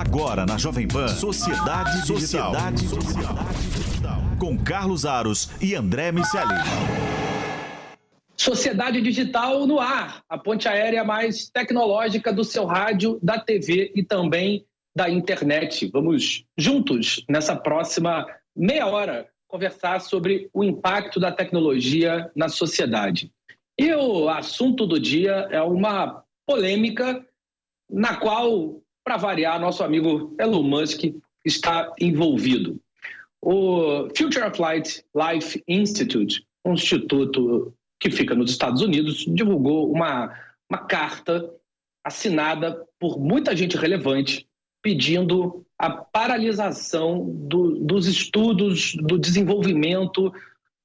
Agora na Jovem Pan, Sociedade Digital. Com Carlos Aros e André Miceli. Sociedade Digital no ar, a ponte aérea mais tecnológica do seu rádio, da TV e também da internet. Vamos juntos, nessa próxima meia hora, conversar sobre o impacto da tecnologia na sociedade. E o assunto do dia é uma polêmica na qual, para variar, nosso amigo Elon Musk está envolvido. O Future of Life Institute, um instituto que fica nos Estados Unidos, divulgou uma carta assinada por muita gente relevante pedindo a paralisação dos estudos, do desenvolvimento,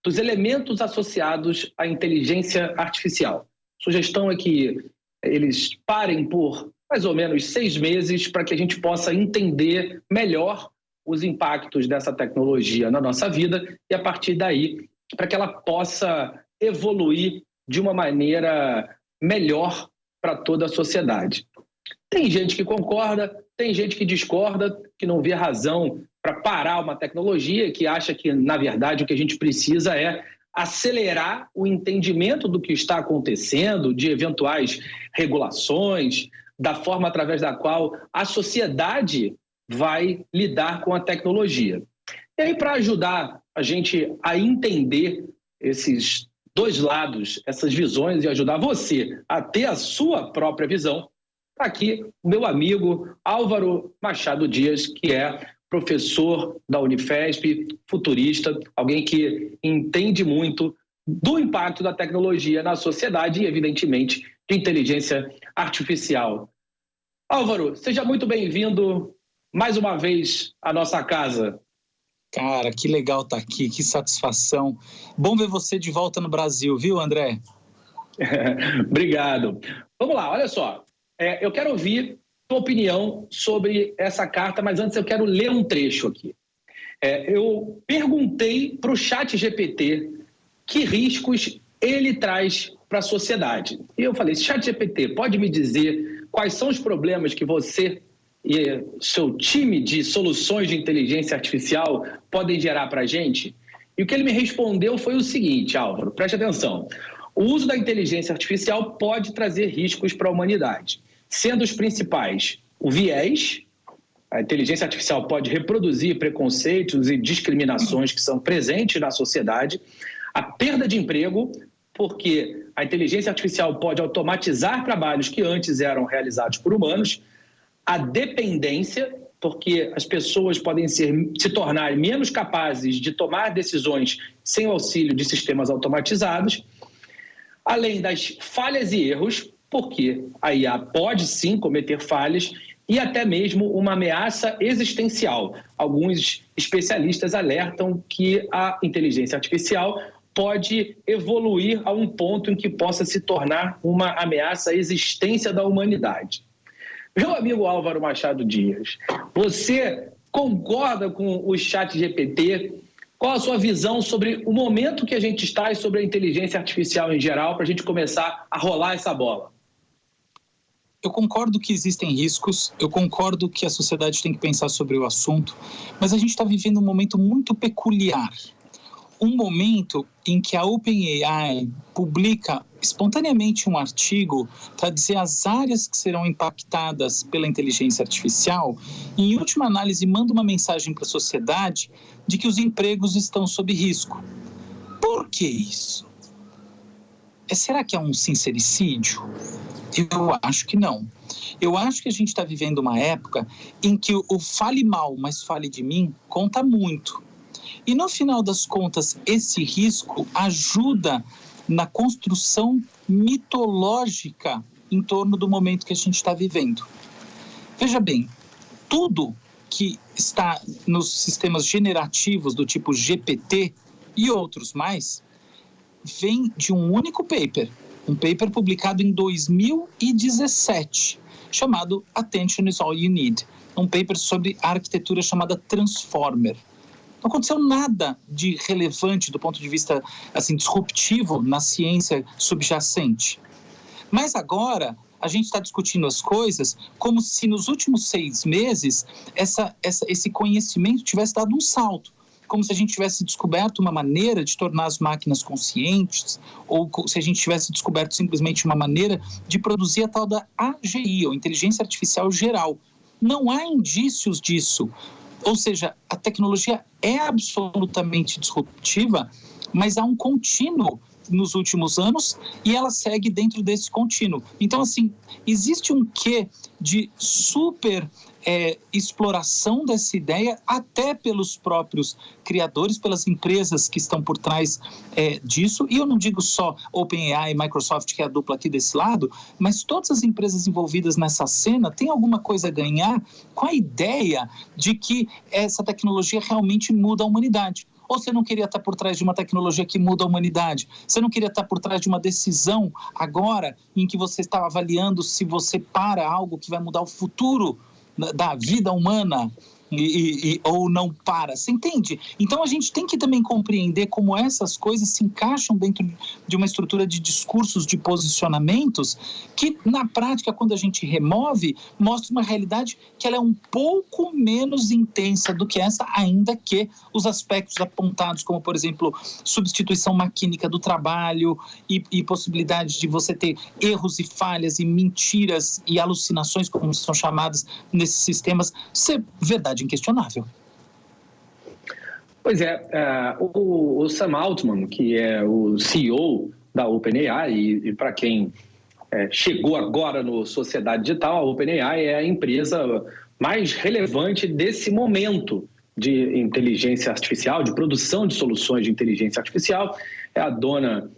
dos elementos associados à inteligência artificial. A sugestão é que eles parem por mais ou menos 6 meses para que a gente possa entender melhor os impactos dessa tecnologia na nossa vida e, a partir daí, para que ela possa evoluir de uma maneira melhor para toda a sociedade. Tem gente que concorda, tem gente que discorda, que não vê razão para parar uma tecnologia, que acha que, na verdade, o que a gente precisa é acelerar o entendimento do que está acontecendo, de eventuais regulações, da forma através da qual a sociedade vai lidar com a tecnologia. E aí, para ajudar a gente a entender esses dois lados, essas visões, e ajudar você a ter a sua própria visão, está aqui o meu amigo Álvaro Machado Dias, que é professor da Unifesp, futurista, alguém que entende muito do impacto da tecnologia na sociedade e, evidentemente, de inteligência artificial. Álvaro, seja muito bem-vindo mais uma vez à nossa casa. Cara, que legal estar aqui, que satisfação. Bom ver você de volta no Brasil, viu, André? Obrigado. Vamos lá, olha só. Eu quero ouvir sua opinião sobre essa carta, mas antes eu quero ler um trecho aqui. Eu perguntei para o ChatGPT que riscos ele traz para a sociedade. E eu falei, ChatGPT, pode me dizer quais são os problemas que você e seu time de soluções de inteligência artificial podem gerar para a gente? E o que ele me respondeu foi o seguinte, Álvaro, preste atenção. O uso da inteligência artificial pode trazer riscos para a humanidade, sendo os principais o viés. A inteligência artificial pode reproduzir preconceitos e discriminações que são presentes na sociedade, a perda de emprego, porque a inteligência artificial pode automatizar trabalhos que antes eram realizados por humanos, a dependência, porque as pessoas podem se tornar menos capazes de tomar decisões sem o auxílio de sistemas automatizados, além das falhas e erros, porque a IA pode sim cometer falhas, e até mesmo uma ameaça existencial. Alguns especialistas alertam que a inteligência artificial pode evoluir a um ponto em que possa se tornar uma ameaça à existência da humanidade. Meu amigo Álvaro Machado Dias, você concorda com o ChatGPT? Qual a sua visão sobre o momento que a gente está e sobre a inteligência artificial em geral, para a gente começar a rolar essa bola? Eu concordo que existem riscos, eu concordo que a sociedade tem que pensar sobre o assunto, mas a gente está vivendo um momento muito peculiar. Um momento em que a OpenAI publica espontaneamente um artigo para dizer as áreas que serão impactadas pela inteligência artificial e, em última análise, manda uma mensagem para a sociedade de que os empregos estão sob risco. Por que isso? Será que é um sincericídio? Eu acho que não. Eu acho que a gente está vivendo uma época em que o fale mal, mas fale de mim, conta muito. E no final das contas, esse risco ajuda na construção mitológica em torno do momento que a gente está vivendo. Veja bem, tudo que está nos sistemas generativos do tipo GPT e outros mais, vem de um único paper, um paper publicado em 2017, chamado Attention is All You Need, um paper sobre a arquitetura chamada Transformer. Não aconteceu nada de relevante do ponto de vista disruptivo na ciência subjacente. Mas agora a gente está discutindo as coisas como se nos últimos 6 meses esse conhecimento tivesse dado um salto. Como se a gente tivesse descoberto uma maneira de tornar as máquinas conscientes, ou se a gente tivesse descoberto simplesmente uma maneira de produzir a tal da AGI, ou Inteligência Artificial Geral. Não há indícios disso. Ou seja, a tecnologia é absolutamente disruptiva, mas há um contínuo nos últimos anos e ela segue dentro desse contínuo. Então, assim, existe um quê de super exploração dessa ideia até pelos próprios criadores, pelas empresas que estão por trás disso. E eu não digo só OpenAI e Microsoft, que é a dupla aqui desse lado, mas todas as empresas envolvidas nessa cena têm alguma coisa a ganhar com a ideia de que essa tecnologia realmente muda a humanidade. Ou você não queria estar por trás de uma tecnologia que muda a humanidade? Você não queria estar por trás de uma decisão agora em que você está avaliando se você para algo que vai mudar o futuro da vida humana ou não para? Você entende? Então a gente tem que também compreender como essas coisas se encaixam dentro de uma estrutura de discursos, de posicionamentos, que na prática, quando a gente remove, mostra uma realidade que ela é um pouco menos intensa do que essa, ainda que os aspectos apontados, como por exemplo, substituição maquínica do trabalho e possibilidade de você ter erros e falhas e mentiras e alucinações, como são chamadas nesses sistemas, ser verdade inquestionável. Pois é, o Sam Altman, que é o CEO da OpenAI, e para quem chegou agora no Sociedade Digital, a OpenAI é a empresa mais relevante desse momento de inteligência artificial, de produção de soluções de inteligência artificial, é a dona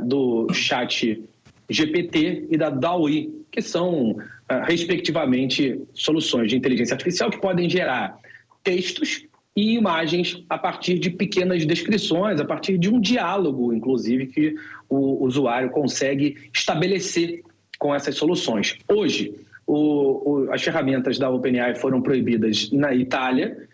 do chat GPT e da DALL-E, que são, respectivamente, soluções de inteligência artificial que podem gerar textos e imagens a partir de pequenas descrições, a partir de um diálogo, inclusive, que o usuário consegue estabelecer com essas soluções. Hoje, as ferramentas da OpenAI foram proibidas na Itália.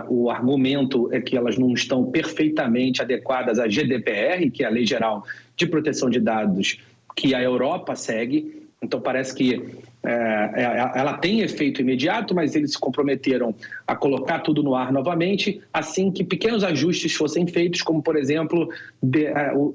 O argumento é que elas não estão perfeitamente adequadas à GDPR, que é a Lei Geral de Proteção de Dados, que a Europa segue. Então, parece que ela tem efeito imediato, mas eles se comprometeram a colocar tudo no ar novamente, assim que pequenos ajustes fossem feitos, como, por exemplo,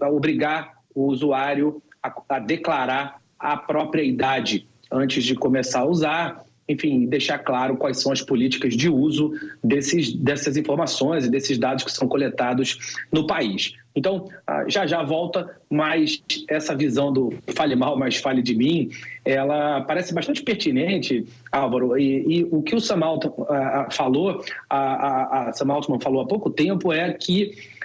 obrigar o usuário a declarar a própria idade antes de começar a usar, enfim, deixar claro quais são as políticas de uso dessas informações e desses dados que são coletados no país. Então, já volta, mas essa visão do fale mal, mas fale de mim, ela parece bastante pertinente, Álvaro, e o que o Sam Altman falou, Sam Altman falou há pouco tempo, é que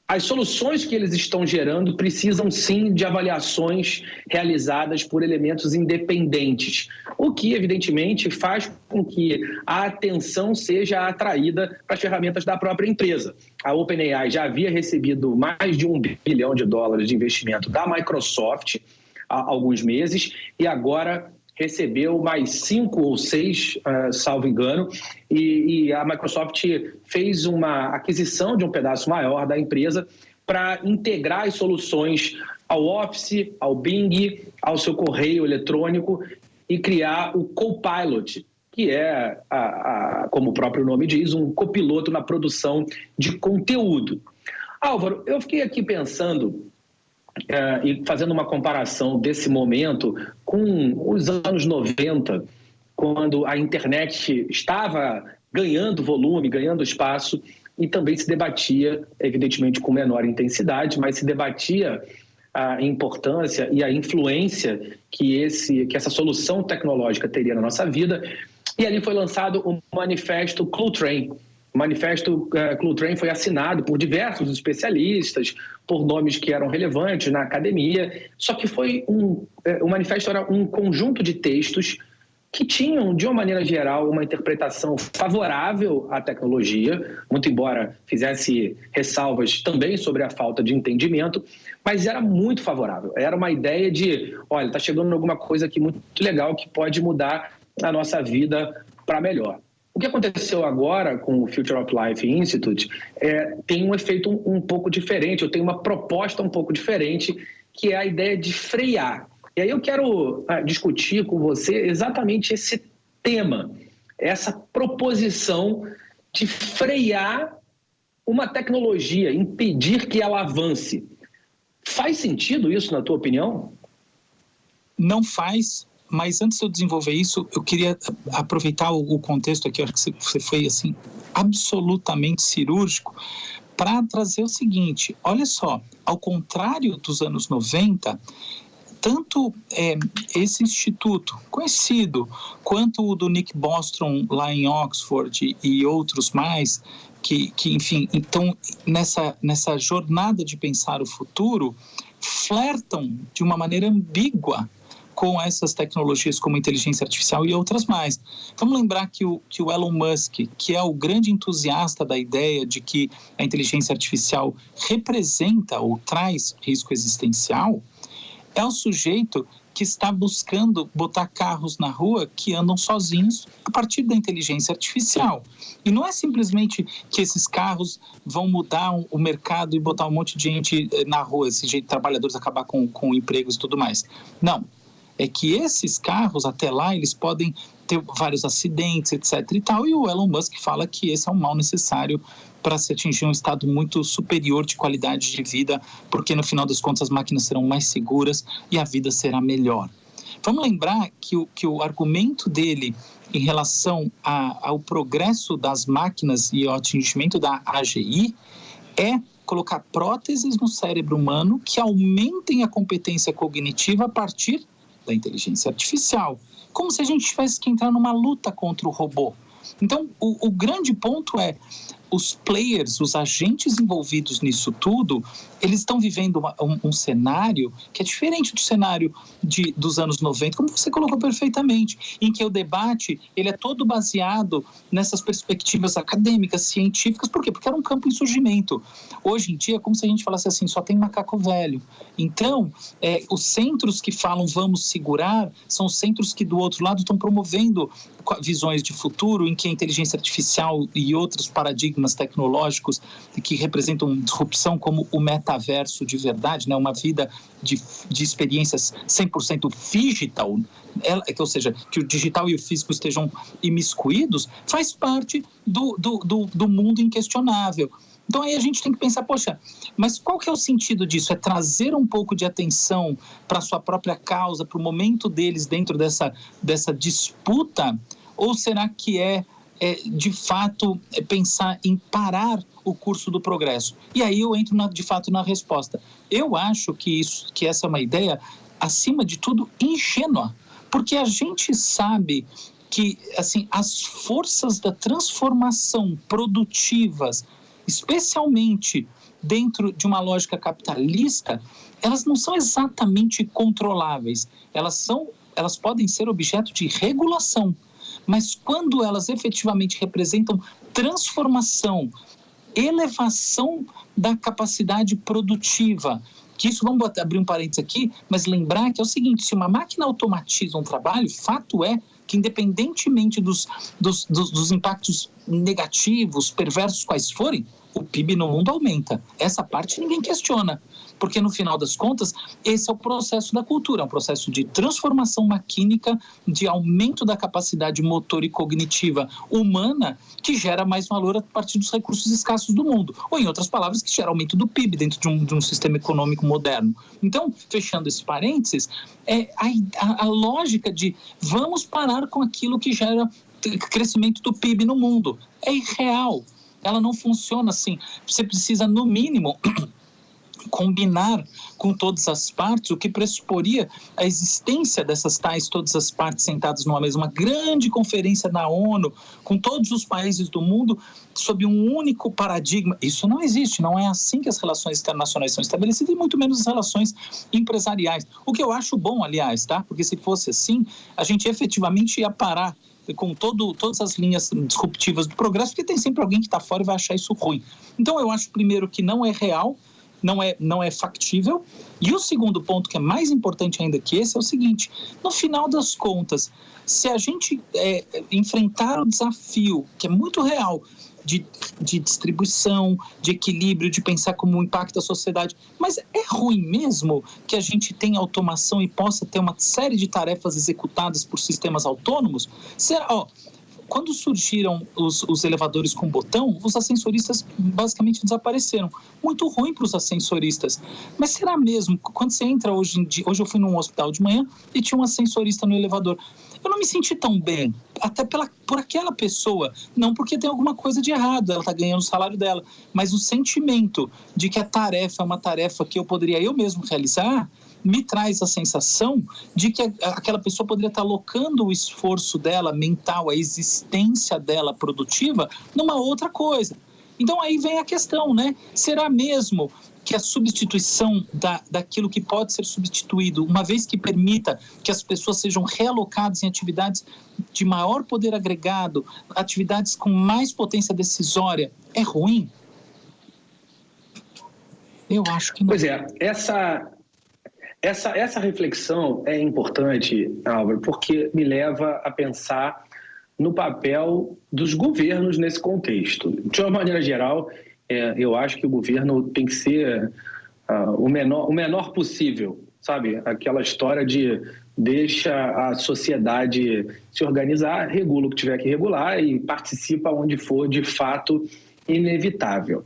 as soluções que eles estão gerando precisam, sim, de avaliações realizadas por elementos independentes, o que, evidentemente, faz com que a atenção seja atraída para as ferramentas da própria empresa. A OpenAI já havia recebido mais de $1 bilhão de investimento da Microsoft há alguns meses e agora recebeu mais 5 ou 6, salvo engano, e a Microsoft fez uma aquisição de um pedaço maior da empresa para integrar as soluções ao Office, ao Bing, ao seu correio eletrônico e criar o Copilot, que é, como o próprio nome diz, um copiloto na produção de conteúdo. Álvaro, eu fiquei aqui pensando e fazendo uma comparação desse momento com os anos 90, quando a internet estava ganhando volume, ganhando espaço e também se debatia, evidentemente com menor intensidade, mas se debatia a importância e a influência que essa solução tecnológica teria na nossa vida. E ali foi lançado o manifesto Cluetrain. O manifesto Cluetrain foi assinado por diversos especialistas, por nomes que eram relevantes na academia, só que o manifesto era um conjunto de textos que tinham, de uma maneira geral, uma interpretação favorável à tecnologia, muito embora fizesse ressalvas também sobre a falta de entendimento, mas era muito favorável. Era uma ideia de, olha, está chegando alguma coisa aqui muito legal que pode mudar a nossa vida para melhor. O que aconteceu agora com o Future of Life Institute tem um efeito um pouco diferente, eu tenho uma proposta um pouco diferente, que é a ideia de frear. E aí eu quero discutir com você exatamente esse tema, essa proposição de frear uma tecnologia, impedir que ela avance. Faz sentido isso, na tua opinião? Não faz, mas antes de eu desenvolver isso, eu queria aproveitar o contexto aqui, acho que você foi assim, absolutamente cirúrgico, para trazer o seguinte: olha só, ao contrário dos anos 90, tanto esse instituto conhecido, quanto o do Nick Bostrom lá em Oxford e outros mais, que enfim, então nessa jornada de pensar o futuro, flertam de uma maneira ambígua com essas tecnologias como inteligência artificial e outras mais. Vamos lembrar que o Elon Musk, que é o grande entusiasta da ideia de que a inteligência artificial representa ou traz risco existencial, é o sujeito que está buscando botar carros na rua que andam sozinhos a partir da inteligência artificial. E não é simplesmente que esses carros vão mudar o mercado e botar um monte de gente na rua, esse jeito de trabalhadores acabar com empregos e tudo mais. Não. É que esses carros, até lá, eles podem ter vários acidentes, etc. e tal. E o Elon Musk fala que esse é um mal necessário para se atingir um estado muito superior de qualidade de vida, porque no final das contas as máquinas serão mais seguras e a vida será melhor. Vamos lembrar que o argumento dele em relação ao progresso das máquinas e ao atingimento da AGI é colocar próteses no cérebro humano que aumentem a competência cognitiva a partir da inteligência artificial, como se a gente tivesse que entrar numa luta contra o robô. Então, o grande ponto é, os players, os agentes envolvidos nisso tudo, eles estão vivendo um cenário que é diferente do cenário dos anos 90, como você colocou perfeitamente, em que o debate ele é todo baseado nessas perspectivas acadêmicas, científicas. Por quê? Porque era um campo em surgimento. Hoje em dia é como se a gente falasse assim, só tem macaco velho. Então, os centros que falam vamos segurar, são os centros que do outro lado estão promovendo visões de futuro em que a inteligência artificial e outros paradigmas tecnológicos que representam disrupção, como o metaverso de verdade, né? Uma vida de experiências 100% digital, ou seja, que o digital e o físico estejam imiscuídos, faz parte do mundo inquestionável. Então aí a gente tem que pensar, poxa, mas qual que é o sentido disso? É trazer um pouco de atenção para a sua própria causa, para o momento deles dentro dessa disputa? Ou será que de fato, pensar em parar o curso do progresso? E aí eu entro, de fato, na resposta. Eu acho que essa é uma ideia, acima de tudo, ingênua, porque a gente sabe que assim, as forças da transformação produtivas, especialmente dentro de uma lógica capitalista, elas não são exatamente controláveis. Elas podem ser objeto de regulação, mas quando elas efetivamente representam transformação, elevação da capacidade produtiva, que isso, vamos abrir um parênteses aqui, mas lembrar que é o seguinte, se uma máquina automatiza um trabalho, fato é que independentemente dos impactos negativos, perversos quais forem, o PIB no mundo aumenta. Essa parte ninguém questiona, porque no final das contas, esse é o processo da cultura, é um processo de transformação maquínica, de aumento da capacidade motor e cognitiva humana, que gera mais valor a partir dos recursos escassos do mundo. Ou, em outras palavras, que gera aumento do PIB dentro de um sistema econômico moderno. Então, fechando esse parênteses, a lógica de vamos parar com aquilo que gera crescimento do PIB no mundo é irreal. Ela não funciona assim. Você precisa, no mínimo, combinar com todas as partes, o que pressuporia a existência dessas todas as partes sentadas numa mesma grande conferência da ONU, com todos os países do mundo, sob um único paradigma. Isso não existe, não é assim que as relações internacionais são estabelecidas, e muito menos as relações empresariais. O que eu acho bom, aliás, tá? Porque se fosse assim, a gente efetivamente ia parar com todas as linhas disruptivas do progresso, porque tem sempre alguém que está fora e vai achar isso ruim. Então, eu acho, primeiro, que não é real, não é factível. E o segundo ponto, que é mais importante ainda que esse, é o seguinte: no final das contas, se a gente enfrentar o desafio, que é muito real, de distribuição, de equilíbrio, de pensar como impacta a sociedade. Mas é ruim mesmo que a gente tenha automação e possa ter uma série de tarefas executadas por sistemas autônomos? Quando surgiram os elevadores com botão, os ascensoristas basicamente desapareceram. Muito ruim para os ascensoristas. Mas será mesmo? Quando você entra hoje eu fui num hospital de manhã e tinha um ascensorista no elevador. Eu não me senti tão bem, até por aquela pessoa. Não porque tem alguma coisa de errado, ela está ganhando o salário dela. Mas o sentimento de que a tarefa é uma tarefa que eu poderia eu mesmo realizar, me traz a sensação de que aquela pessoa poderia estar alocando o esforço dela mental, a existência dela produtiva, numa outra coisa. Então aí vem a questão, né? Será mesmo que a substituição daquilo que pode ser substituído, uma vez que permita que as pessoas sejam realocadas em atividades de maior poder agregado, atividades com mais potência decisória, é ruim? Eu acho que não. Pois é, essa reflexão é importante, Álvaro, porque me leva a pensar no papel dos governos nesse contexto. De uma maneira geral, eu acho que o governo tem que ser o menor possível, sabe? Aquela história de deixa a sociedade se organizar, regula o que tiver que regular e participa onde for de fato inevitável.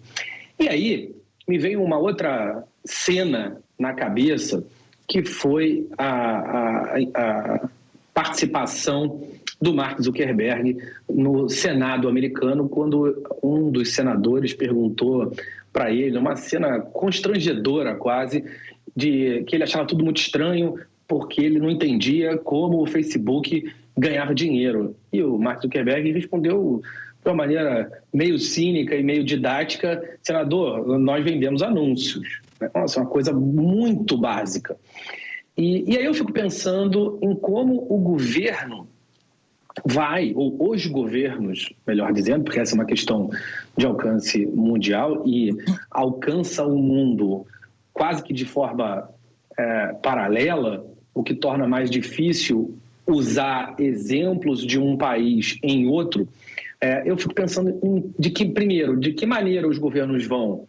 E aí me veio uma outra cena na cabeça, que foi a participação do Mark Zuckerberg no Senado americano, quando um dos senadores perguntou para ele, uma cena constrangedora quase, de que ele achava tudo muito estranho, porque ele não entendia como o Facebook ganhava dinheiro. E o Mark Zuckerberg respondeu de uma maneira meio cínica e meio didática: senador, nós vendemos anúncios. Nossa, uma coisa muito básica. E aí eu fico pensando em como o governo ou os governos, melhor dizendo, porque essa é uma questão de alcance mundial e alcança o mundo quase que de forma paralela, o que torna mais difícil usar exemplos de um país em outro. Eu fico pensando de que maneira os governos vão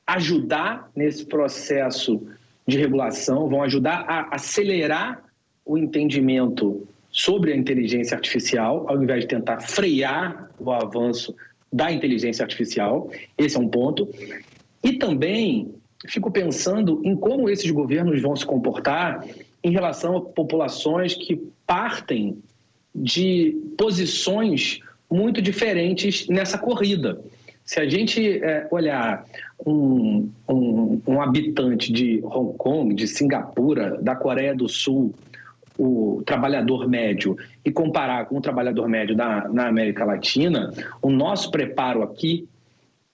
ajudar nesse processo de regulação, vão ajudar a acelerar o entendimento sobre a inteligência artificial, ao invés de tentar frear o avanço da inteligência artificial. Esse é um ponto. E também fico pensando em como esses governos vão se comportar em relação a populações que partem de posições muito diferentes nessa corrida. Se a gente olhar um habitante de Hong Kong, de Singapura, da Coreia do Sul, o trabalhador médio, e comparar com o trabalhador médio na América Latina, o nosso preparo aqui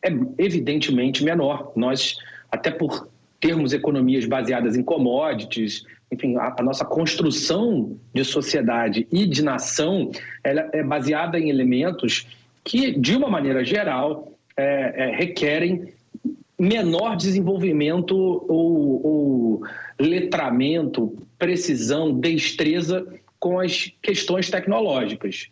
é evidentemente menor. Nós, até por termos economias baseadas em commodities, enfim, a nossa construção de sociedade e de nação, ela é baseada em elementos que, de uma maneira geral, requerem menor desenvolvimento ou letramento, precisão, destreza com as questões tecnológicas.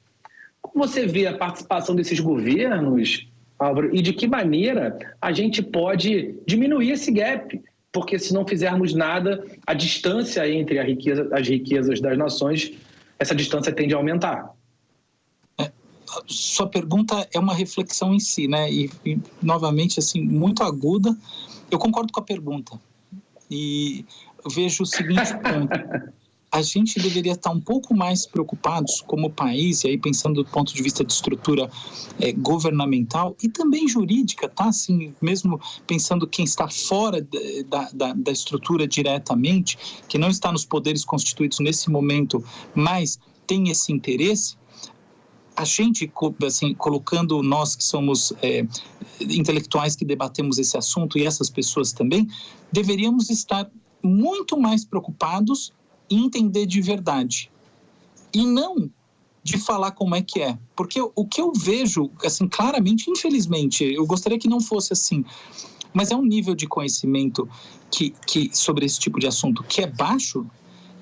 Como você vê a participação desses governos, Álvaro, e de que maneira a gente pode diminuir esse gap? Porque se não fizermos nada, a distância entre as riquezas das nações, essa distância tende a aumentar. Sua pergunta é uma reflexão em si, né? E novamente, assim, muito aguda. Eu concordo com a pergunta e vejo o seguinte ponto: a gente deveria estar um pouco mais preocupados como país, e aí pensando do ponto de vista de estrutura governamental e também jurídica, tá? Assim, mesmo pensando quem está fora da estrutura diretamente, que não está nos poderes constituídos nesse momento, mas tem esse interesse. A gente, assim, colocando nós que somos intelectuais que debatemos esse assunto e essas pessoas também, deveríamos estar muito mais preocupados em entender de verdade e não de falar como é que é. Porque o que eu vejo, assim, claramente, infelizmente, eu gostaria que não fosse assim, mas é um nível de conhecimento que sobre esse tipo de assunto que é baixo,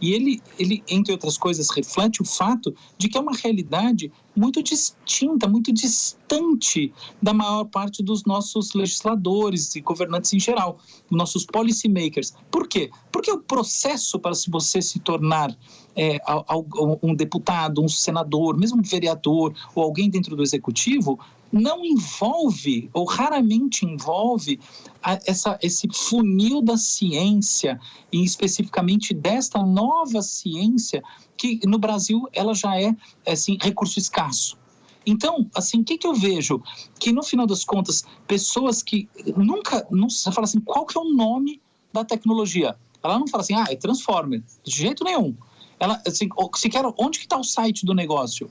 E ele, entre outras coisas, reflete o fato de que é uma realidade muito distinta, muito distante da maior parte dos nossos legisladores e governantes em geral, nossos policymakers. Por quê? Porque o processo para você se tornar um deputado, um senador, mesmo um vereador ou alguém dentro do executivo, não envolve, ou raramente envolve, esse funil da ciência, e especificamente desta nova ciência, que no Brasil ela já é assim, recurso escasso. Então, assim, o que eu vejo? Que no final das contas, pessoas que nunca você fala assim, qual que é o nome da tecnologia? Ela não fala assim, é Transformer, de jeito nenhum. Ela, assim, sequer, onde que está o site do negócio?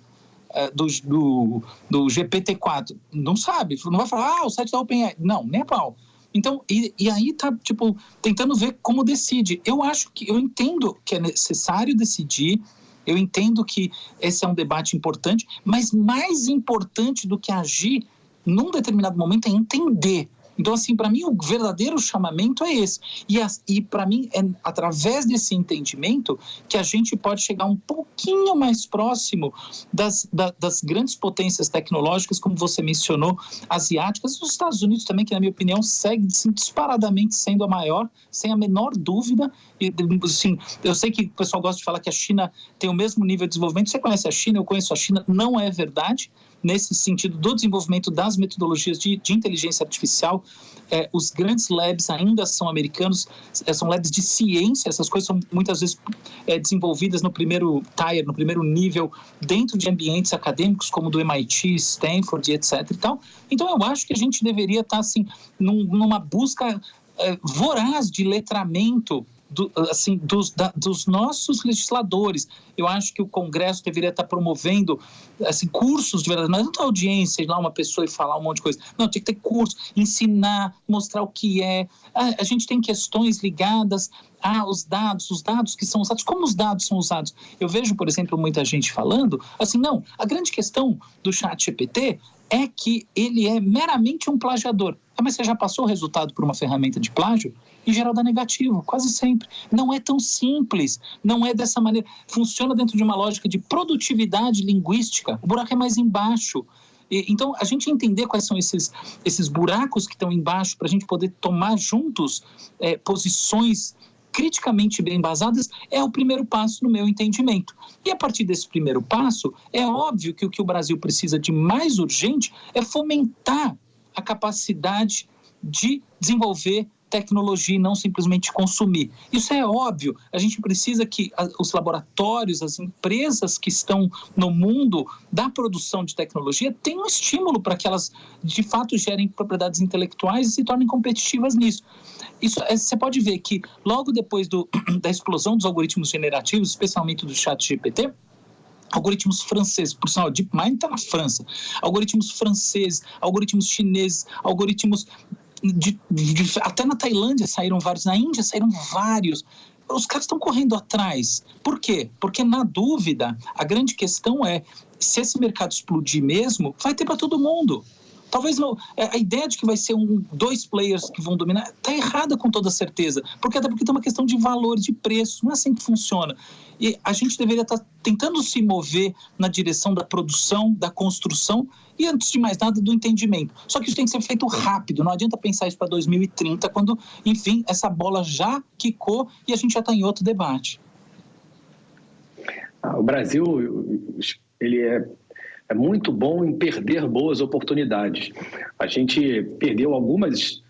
Do GPT-4, não sabe, não vai falar, o site da OpenAI, não, nem a pau. Então, e aí tá, tipo, tentando ver como decide. Eu entendo que é necessário decidir, eu entendo que esse é um debate importante, mas mais importante do que agir num determinado momento é entender. Então, assim, para mim, o verdadeiro chamamento é esse. E para mim, é através desse entendimento que a gente pode chegar um pouquinho mais próximo das grandes potências tecnológicas, como você mencionou, asiáticas, os Estados Unidos também, que, na minha opinião, segue assim, disparadamente sendo a maior, sem a menor dúvida. E, assim, eu sei que o pessoal gosta de falar que a China tem o mesmo nível de desenvolvimento. Você conhece a China, eu conheço a China, não é verdade. Nesse sentido do desenvolvimento das metodologias de inteligência artificial, os grandes labs ainda são americanos, são labs de ciência, essas coisas são muitas vezes desenvolvidas no primeiro tier, no primeiro nível, dentro de ambientes acadêmicos como do MIT, Stanford, etc. e tal. Então eu acho que a gente deveria estar assim, numa busca voraz de letramento dos nossos legisladores. Eu acho que o Congresso deveria estar promovendo assim, cursos de verdade, não é audiência, ir lá uma pessoa e falar um monte de coisa. Não, tem que ter curso, ensinar, mostrar o que é. A gente tem questões ligadas aos dados, os dados que são usados, como os dados são usados. Eu vejo, por exemplo, muita gente falando assim, não, a grande questão do ChatGPT é que ele é meramente um plagiador. Mas você já passou o resultado por uma ferramenta de plágio? Em geral dá negativo, quase sempre. Não é tão simples, não é dessa maneira. Funciona dentro de uma lógica de produtividade linguística. O buraco é mais embaixo. Então, a gente entender quais são esses buracos que estão embaixo para a gente poder tomar juntos posições criticamente bem embasadas é o primeiro passo no meu entendimento. E a partir desse primeiro passo, é óbvio que o que o Brasil precisa de mais urgente é fomentar a capacidade de desenvolver tecnologia e não simplesmente consumir. Isso é óbvio. A gente precisa que os laboratórios, as empresas que estão no mundo da produção de tecnologia tenham um estímulo para que elas, de fato, gerem propriedades intelectuais e se tornem competitivas nisso. Você pode ver que logo depois da explosão dos algoritmos generativos, especialmente do ChatGPT, algoritmos franceses, por sinal, DeepMind está na França, algoritmos franceses, algoritmos chineses, algoritmos até na Tailândia saíram vários, na Índia saíram vários. Os caras estão correndo atrás. Por quê? Porque, na dúvida, a grande questão é, se esse mercado explodir mesmo, vai ter para todo mundo. Talvez não, a ideia de que vai ser dois players que vão dominar está errada com toda certeza, até porque tem uma questão de valor, de preço, não é assim que funciona. E a gente deveria estar tentando se mover na direção da produção, da construção e, antes de mais nada, do entendimento. Só que isso tem que ser feito rápido, não adianta pensar isso para 2030, quando, enfim, essa bola já quicou e a gente já está em outro debate. O Brasil, ele é muito bom em perder boas oportunidades. A gente perdeu algumas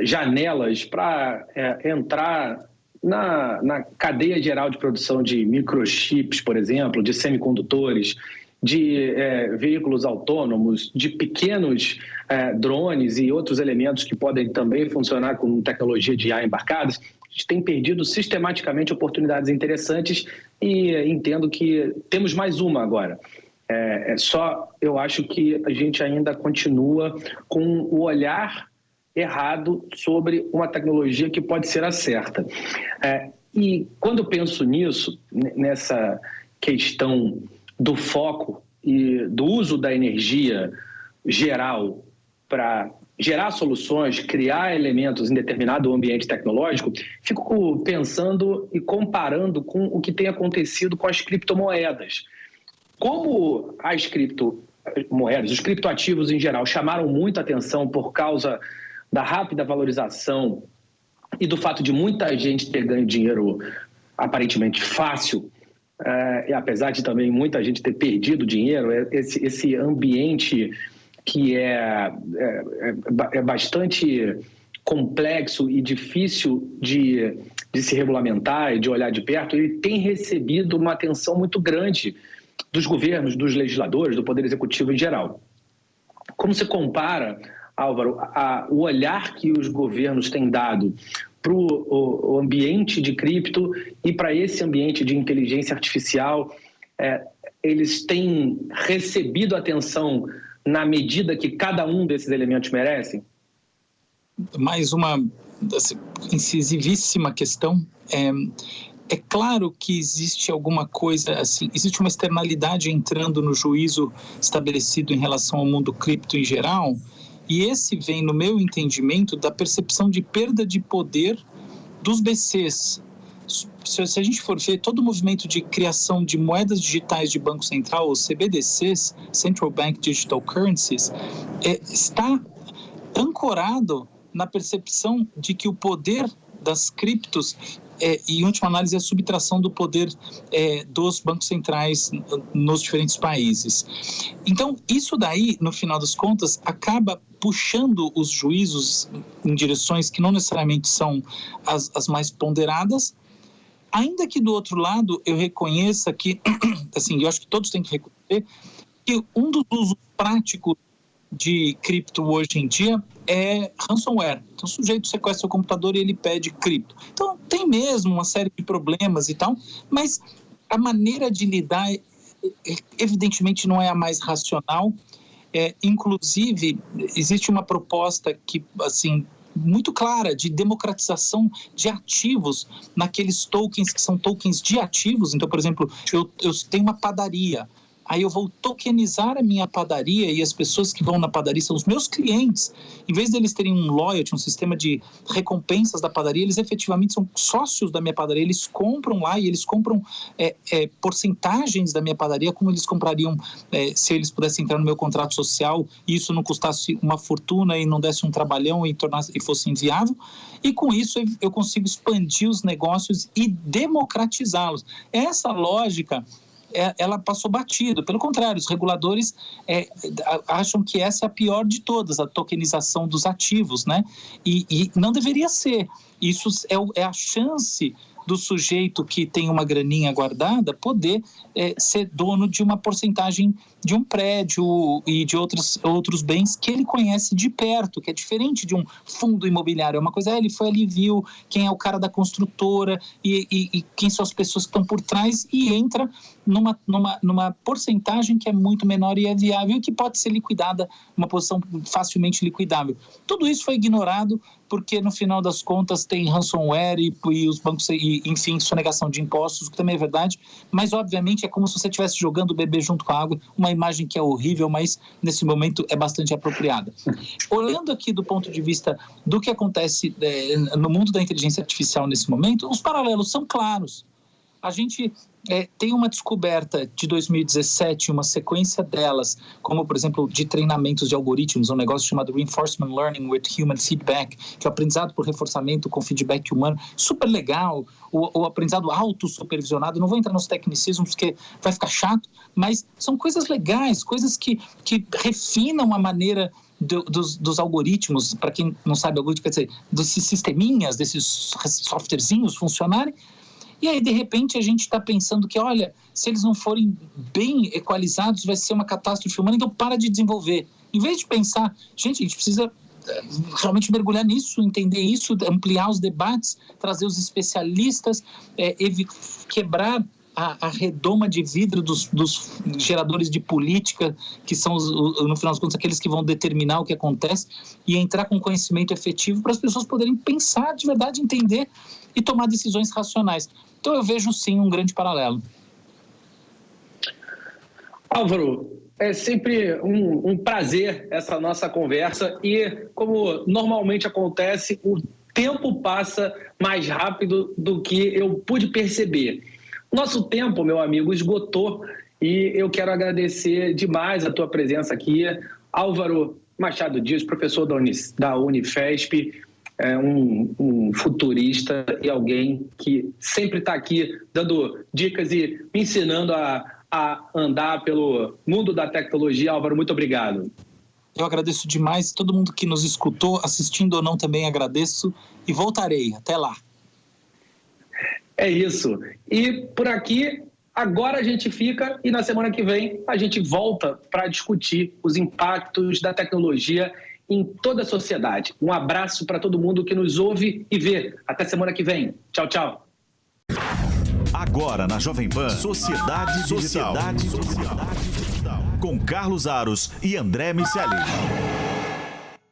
janelas para entrar na cadeia geral de produção de microchips, por exemplo, de semicondutores, de veículos autônomos, de pequenos drones e outros elementos que podem também funcionar com tecnologia de IA embarcadas. A gente tem perdido sistematicamente oportunidades interessantes e entendo que temos mais uma agora. Eu acho que a gente ainda continua com o olhar errado sobre uma tecnologia que pode ser a certa. E quando eu penso nisso, nessa questão do foco e do uso da energia geral para gerar soluções, criar elementos em determinado ambiente tecnológico, fico pensando e comparando com o que tem acontecido com as criptomoedas. Como as criptomoedas, os criptoativos em geral, chamaram muita atenção por causa da rápida valorização e do fato de muita gente ter ganho dinheiro aparentemente fácil, e apesar de também muita gente ter perdido dinheiro, esse ambiente que é bastante complexo e difícil de se regulamentar e de olhar de perto, ele tem recebido uma atenção muito grande dos governos, dos legisladores, do Poder Executivo em geral. Como se compara, Álvaro, o olhar que os governos têm dado para o ambiente de cripto e para esse ambiente de inteligência artificial, eles têm recebido atenção na medida que cada um desses elementos merece? Mais uma incisivíssima questão. É claro que existe alguma coisa, assim, existe uma externalidade entrando no juízo estabelecido em relação ao mundo cripto em geral, e esse vem, no meu entendimento, da percepção de perda de poder dos BCs. Se a gente for ver, todo o movimento de criação de moedas digitais de Banco Central, os CBDCs, Central Bank Digital Currencies, está ancorado na percepção de que o poder das criptos, e em última análise, a subtração do poder dos bancos centrais nos diferentes países. Então, isso daí, no final das contas, acaba puxando os juízos em direções que não necessariamente são as mais ponderadas, ainda que do outro lado eu reconheça que, assim, eu acho que todos têm que reconhecer que um dos usos práticos de cripto hoje em dia é ransomware. Então o sujeito sequestra o computador e ele pede cripto. Então tem mesmo uma série de problemas e tal, mas a maneira de lidar evidentemente não é a mais racional. Inclusive existe uma proposta que, assim, muito clara de democratização de ativos naqueles tokens que são tokens de ativos. Então, por exemplo, eu tenho uma padaria, aí eu vou tokenizar a minha padaria e as pessoas que vão na padaria são os meus clientes. Em vez deles terem um loyalty, um sistema de recompensas da padaria, eles efetivamente são sócios da minha padaria, eles compram lá e eles compram porcentagens da minha padaria, como eles comprariam se eles pudessem entrar no meu contrato social e isso não custasse uma fortuna e não desse um trabalhão e fosse inviável. E com isso eu consigo expandir os negócios e democratizá-los. Essa lógica ela passou batido. Pelo contrário, os reguladores acham que essa é a pior de todas, a tokenização dos ativos, né? E não deveria ser. Isso é a chance do sujeito que tem uma graninha guardada poder ser dono de uma porcentagem de um prédio e de outros bens que ele conhece de perto, que é diferente de um fundo imobiliário. É uma coisa, ele foi ali, viu quem é o cara da construtora e quem são as pessoas que estão por trás e entra numa porcentagem que é muito menor e é viável e que pode ser liquidada, uma posição facilmente liquidável. Tudo isso foi ignorado porque, no final das contas, tem ransomware e os bancos, enfim, sonegação de impostos, que também é verdade, mas, obviamente, é como se você estivesse jogando o bebê junto com a água, uma imagem que é horrível, mas, nesse momento, é bastante apropriada. Olhando aqui do ponto de vista do que acontece no mundo da inteligência artificial nesse momento, os paralelos são claros. A gente tem uma descoberta de 2017, uma sequência delas, como, por exemplo, de treinamentos de algoritmos, um negócio chamado Reinforcement Learning with Human Feedback, que é o aprendizado por reforçamento com feedback humano, super legal, o aprendizado autossupervisionado. Não vou entrar nos tecnicismos porque vai ficar chato, mas são coisas legais, coisas que refinam a maneira dos algoritmos, para quem não sabe, algoritmo quer dizer, desses sisteminhas, desses softwarezinhos funcionarem. E aí, de repente, a gente está pensando que, olha, se eles não forem bem equalizados, vai ser uma catástrofe humana, então para de desenvolver. Em vez de pensar, a gente precisa realmente mergulhar nisso, entender isso, ampliar os debates, trazer os especialistas, quebrar a redoma de vidro dos geradores de política, que são, no final das contas, aqueles que vão determinar o que acontece, e entrar com conhecimento efetivo para as pessoas poderem pensar de verdade, entender e tomar decisões racionais. Então eu vejo sim um grande paralelo. Álvaro, É sempre um prazer essa nossa conversa e, como normalmente acontece, o tempo passa mais rápido do que eu pude perceber. Nosso tempo, meu amigo, esgotou e eu quero agradecer demais a tua presença aqui. Álvaro Machado Dias, professor da Unifesp, é um futurista e alguém que sempre está aqui dando dicas e me ensinando a andar pelo mundo da tecnologia. Álvaro, muito obrigado. Eu agradeço demais. Todo mundo que nos escutou, assistindo ou não, também agradeço e voltarei. Até lá. É isso. E por aqui, agora a gente fica e na semana que vem a gente volta para discutir os impactos da tecnologia em toda a sociedade. Um abraço para todo mundo que nos ouve e vê. Até semana que vem. Tchau, tchau. Agora na Jovem Pan, Sociedade Digital. Com Carlos Aros e André Miceli.